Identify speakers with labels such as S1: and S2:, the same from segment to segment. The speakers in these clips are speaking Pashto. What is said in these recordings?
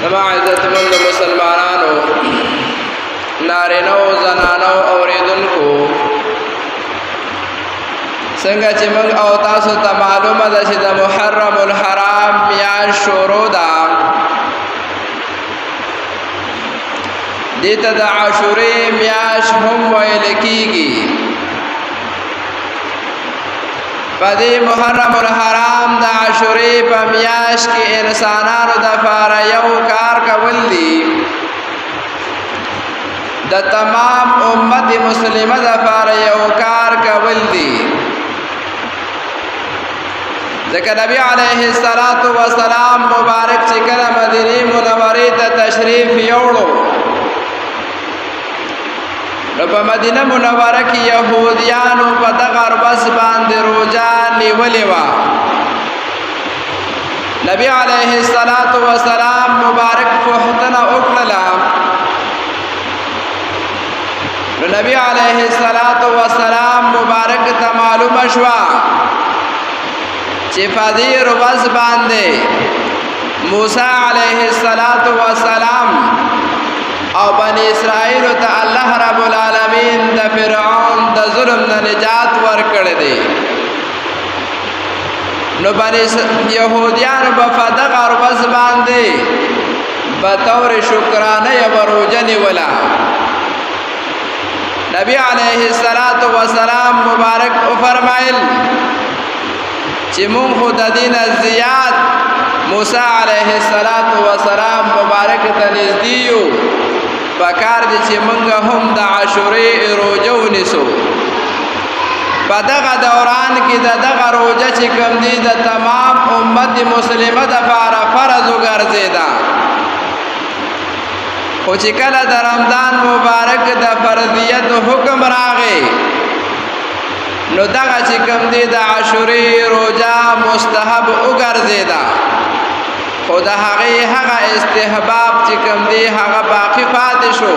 S1: زما عزتمند مسلمانانو نارینو زنانو اوریدونکو څنګه چې موږ او تاسو ته معلومه ده چې د محرم الحرام میاشت شروع ده دې ته د عاشورې میاشت هم ویل کېږي په دې محرم الحرام د عاشورې په میاشت کې انسانانو دپاره یو کار کول دي د تمام امت مسلمه دپاره یو کار کول دي ځکه نبی علیه السلام مبارک چې کله مدینې منورې ته تشریف یوړو نو په مدینه منوره کې یهودیانو په دغه ورځ باندې روژه نیولې وه نبی علیه السلام مبارک پوښتنه وکړله نو نبی علیه السلام مبارک ته معلومه شوه چې په دې ورځ باندې موسی علیه السلام او بنی اسرائیل ته الله رب العالمین د فرعون د ظلم نه نجات ورکړی دی نو یهودیانو به په دغه ورځ باندې بطور شکرانه یوه روژه نیوله نبی علیه السلام مبارک وفرمایل چې مونږ خو د دې نه زیات موسی علیه السلام مبارک ته نږدې یو پکار دي چې مونږ هم د عاشورې روژه ونیسو په دغه دوران کې د دغه روژه چې کوم دي د تمام امت مسلمه دپاره فرض وګرځېده خو چې کله د رمضان مبارک د فرضیت حکم راغی نو دغه چې کوم دی د عاشورې روژه مستحب وګرځېده خو د هغې هغه استحباب چې کوم دی هغه باقي پاتې شو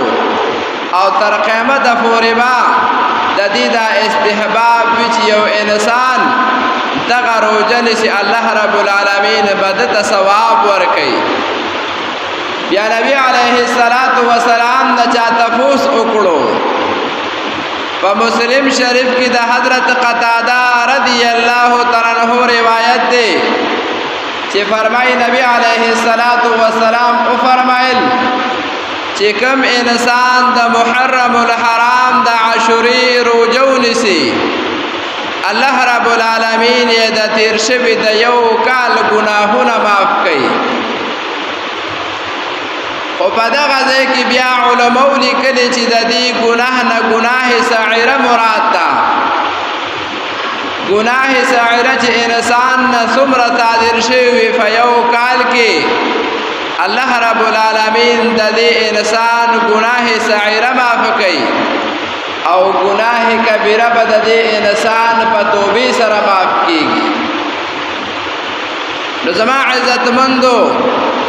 S1: او تر قیامته پورې به د دې دا استحباب وي چې یو انسان دغه روژه نیسي الله رب العالمین به ده ته ثواب ورکوي بیا نبی علیه السلام نه چا تپوس وکړو په مسلم شریف کې د حضرت قتاده رضی الله تعالی عنہ روایت دی چې فرمایي نبی علیه السلام او فرمایل چې کوم انسان د محرم الحرام د عاشورې روژه ونیسي الله رب العالمین یې د تیر شوي د یو کال ګناهونه معاف کوي او په دغه ځای کې بیا علماو لیکلي چې د دې ګناه نه ګناه صغیره مراد ده ګناه صغیره چې انسان نه څومره صادر شوی وي په یو کال کې الله رب العالمین د دې انسان ګناه صغیره معاف کوي او ګناه کبیره به د دې انسان په توبې سره معاف کیږي نو زما عزتمندو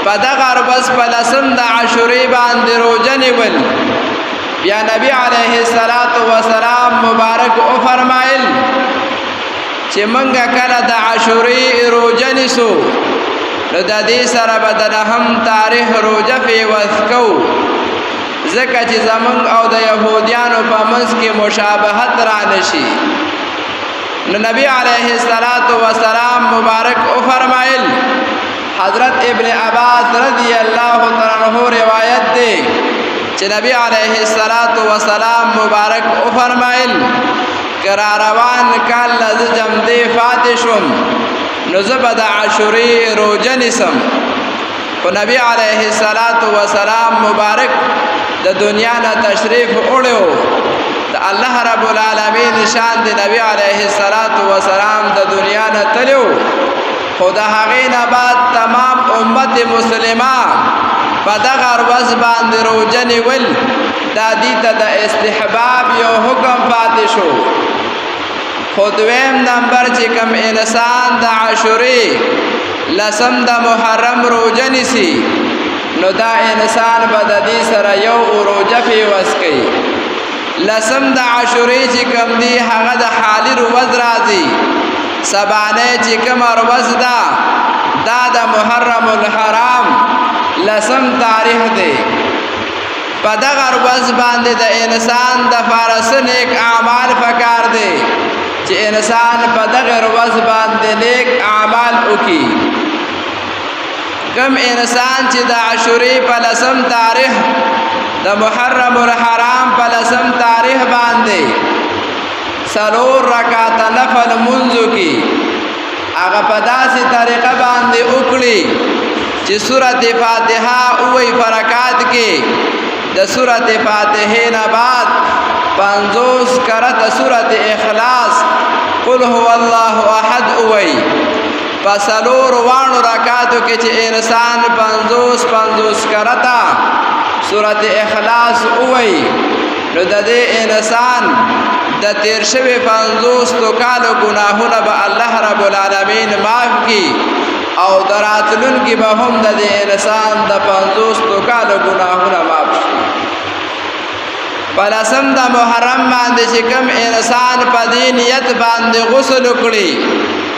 S1: په دغه ورځ په لسم د عاشورې باندې روژه نیول بیا نبی علیه السلام مبارک وفرمایل چې موږ کله د عاشورې روژه نیسو نو د دې سره به د نهم تاریخ روژه پیوست کوو ځکه چې زموږ او د یهودیانو په منځ کې مشابهت رانشي نو نبی علیه السلام مبارک وفرمایل حضرت ابن عباس رضی اللہ تعالی عنہ روایت دی چې نبی علیه السلام مبارک او فرمایل کرا روان کال لز جمدی فاتشم نو زه به د عاشورې روژه نیسم خو نبی علیه السلام مبارک د دنیا نه تشریف وړی د الله رب العالمین شان د نبی علیه السلام د دنیا نه تللی خو د هغې نه بعد تمام امت مسلمه په دغه ورځ باندې روژه نیول دا دې ته د استحباب یو حکم پاتې شو خو دویم نمبر چې کوم انسان د عاشورې لسم د محرم روژه نیسي نو دا انسان به د دې سره یو روژه پیوست کوي لسم د عاشورې چې کوم دی هغه د حالي ورځ راځي سبانه چې کوم ورځ ده دا د محرم الحرام لسم تاریخ دی په دغه ورځ باندې د انسان د فارس نیک اعمال پکار دی چې انسان په دغه ورځ باندې نیک اعمال وکړي کم انسان چې د عاشورې په لسم تاریخ د محرم الحرام په لسم تاریخ باندې سلور رکعات نفل منځو کې هغه په داسې طریقه باندې وکړي چې سورۃ فاتحه اوې فرکات کې د سورۃ فاتحه نه بعد 50 کرته سورۃ اخلاص قل هو الله احد اوې پسلور وانو رکعاتو کې چې انسان 50 کرته سورۃ اخلاص اوې نو د دې انسان د تیر شوی 50 کالو گناهونه به الله رب العالمین معاف کړي او دراتلون کې به هم د دې انسان د 50 کالو گناهونه معاف شي په لسم د محرم باندې چې کوم انسان په دې نیت باندې غسل وکړي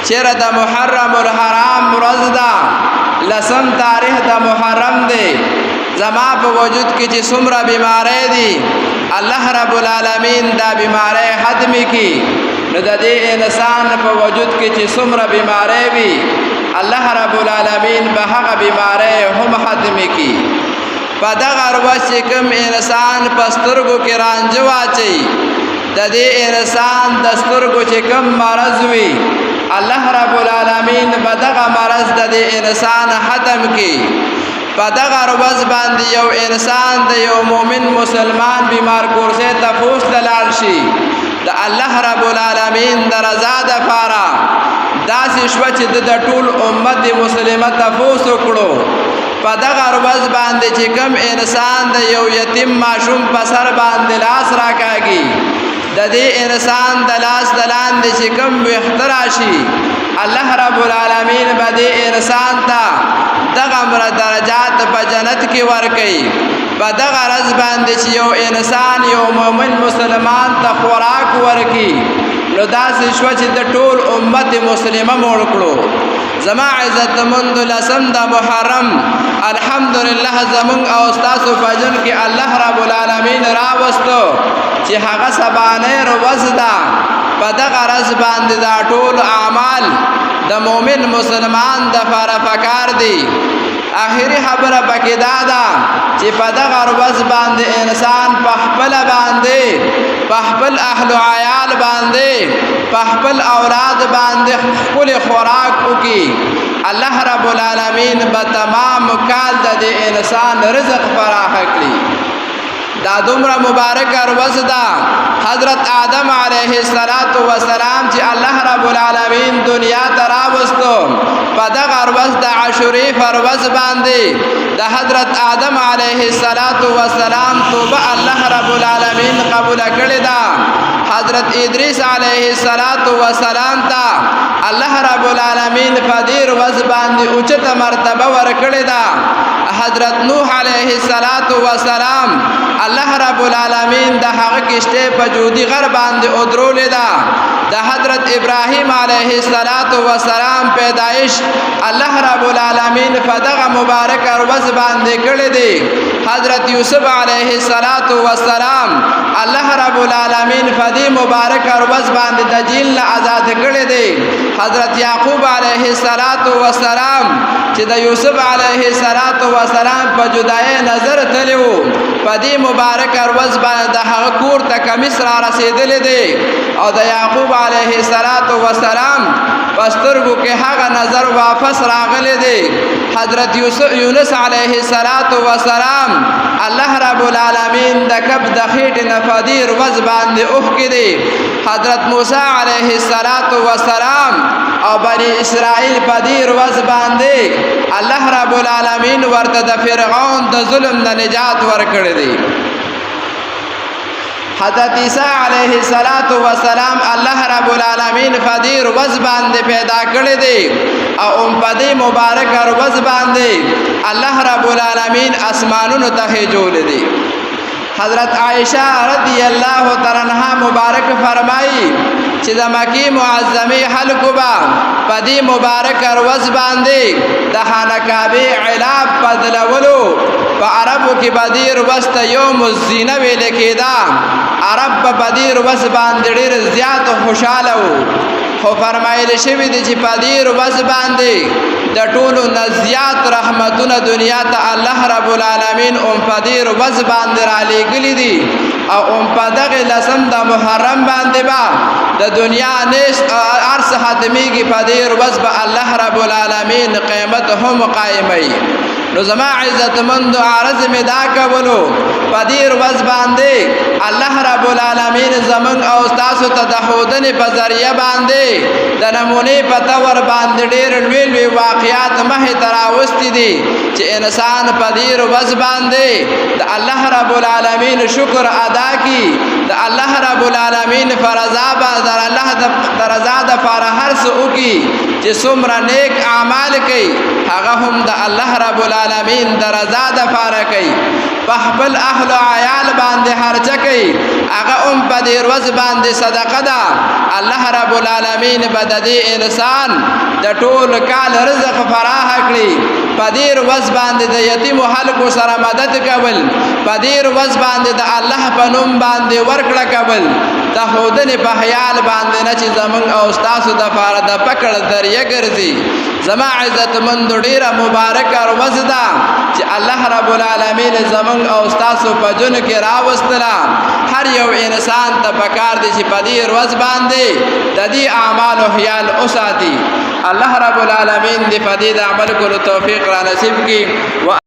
S1: چیرې د محرم الحرام ورځ ده لسم تاریخ د محرم دی زما په وجود کې چې څومره بیماری دي الله رب العالمین دا بیماری ختم کړي نو د دې انسان په وجود کې چې څومره بیماری وي الله رب العالمین به هغه بیماری هم ختم کړي په دغه ورځ چې کوم انسان په سترګو کې رانجه واچي د دې انسان د سترګو چې کوم مرض وي الله رب العالمین به دغه مرض د دې انسان ختم کړي په دغه ورځ باندې یو انسان د یو مؤمن مسلمان بیمار کورسه تفوس دلال شي د الله رب العالمین د رضا دپاره داسې شوه چې د ټول امت مسلمه تفوس وکړو په دغه ورځ باندې چې کوم انسان د یو یتیم ماشوم په سر باندې لاس راکاږي د دې انسان د لاس د لاندې چې کوم ویښته راشي الله رب العالمین به دې انسان ته دغه درجات په جنت کې ورکوي په دغه ورځ باندې چې یو انسان یو مؤمن مسلمان ته خوراک ورکړي نو داسې شوه چې د ټول امت مسلمه موړ کړو زما عزتمندو لسم د محرم الحمدلله زمونږ او ستاسو په ژوند کې الله رب العالمین راوستو چې هغه سبانۍ ورځ ده په دغه ورځ باندې دا ټول اعمال د مؤمن مسلمان دپاره پکار دي آخري خبره پکې دا ده چې په دغه ورځ باندې انسان په خپله باندې په خپل اهل و عیال باندې په خپل اولاد باندې ښکلې خوراک وکړي الله رب العالمین به تمام کال د دې انسان رزق فراخه کړي دا دومره مبارکه ورځ ده حضرت آدم علیه السلام چې الله رب العالمین دنیا ته راوستو په دغه ورځ د عاشورې په ورځ باندې د حضرت آدم علیه السلام توبه الله رب العالمین قبول کړې ده حضرت ادریس علیه السلام ته الله رب العالمین په دې ورځ باندې اوچته مرتبه ورکړې ده حضرت نوح علیه السلام الله رب العالمین د هغه کشته په جودي غر باندې ودرولې ده د حضرت ابراهیم علیه السلام پیدایش الله رب العالمین په دغه مبارک ورځ باندې کړې ده حضرت یوسف علیه السلام الله رب العالمین په دې مبارک ورځ باندې د جیل نه آزاد کړې ده حضرت یعقوب علیه السلام چې د یوسف علیه السلام په جدای نظر تلو په دې مبارک ورځ باندې د هغه کور ته کمیس را رسیدلې دی او د یعقوب علیه السلام په سترګو کې هغه نظر واپس راغلی دی حضرت یونس علیه السلام الله رب العالمین د کب د خېټې نه په دې ورځ باندې اوښکې دی حضرت موسی علیه السلام او بني اسرائیل په دې ورځ باندې الله رب العالمین ورته د فرعون د ظلم نه نجات ورکړی دی حضرت عیسی علیه السلام الله رب العالمین په دې ورځ باندې پیدا کړی دی او په دې مبارک ورځ باندې الله رب العالمین اسمانونو ته جوړ دی حضرت عائشہ رضی اللہ تعالی عنہا مبارک فرمائی چې د مکی معظمه خلکو با پدی مبارک ورځ باندې د خانه کعبه علاب بدلولو په عربو کې بدی ورځ ته یوم الزینه ویل کېدا. عرب په بدی ورځ باندې ډېر زیات خوشاله وو، خو فرمایل شوی دی چې په دې ورځ باندې د ټولو نه زیات رحمتونه دنیا ته الله رب العالمین په دې ورځ باندې را لېږلي دي، او په دغه لسم د محرم باندې با د دنیا نش ارس ختمیږي. په دې ورځ به الله رب العالمین قیامت هم قائموي. نو زما عزتمندو عرض می دا کولو په دې ورځ باندې الله رب العالمین زمون او تاسو ته د ښودنې په ذریعه باندې د نمونې په تور باندې ډېر لوی واقعات مخې ته راوستي دي چې انسان په دې ورځ باندې د الله رب العالمین شکر ادا کړي، د الله رب العالمین فرضا د الله د رضا د فاره هر څه وکړي چې څومره نیک اعمال کوي هغه هم د الله رب العالمین د رضا د فاره کوي. په خپل اهل او عیال باندې خرچه کوي، هغه هم په دې ورځ باندې صدقه ده. الله رب العالمین به د دې انسان د ټول کال رزق فراخ کړي. په دې ورځ باندې د یتیم خلکو سره مدد کول، په دې ورځ باندې د الله په نوم باندې ورکړه کول، د ښودنې په خیال باندې نه چې زمونږ او ستاسو دپاره د پکړ ذریعه ګرځي. زما عزتمندو ډېره مبارکه ورځ ده چې الله رب العالمین زمونږ او ستاسو په جون کې راوستله. هر یو انسان ته پکار دی چې په دې ورځ باندې د دې اعمالو خیال وساتي. الله رب العالمین دې په دې د عمل کولو توفیق را نصیب کړي.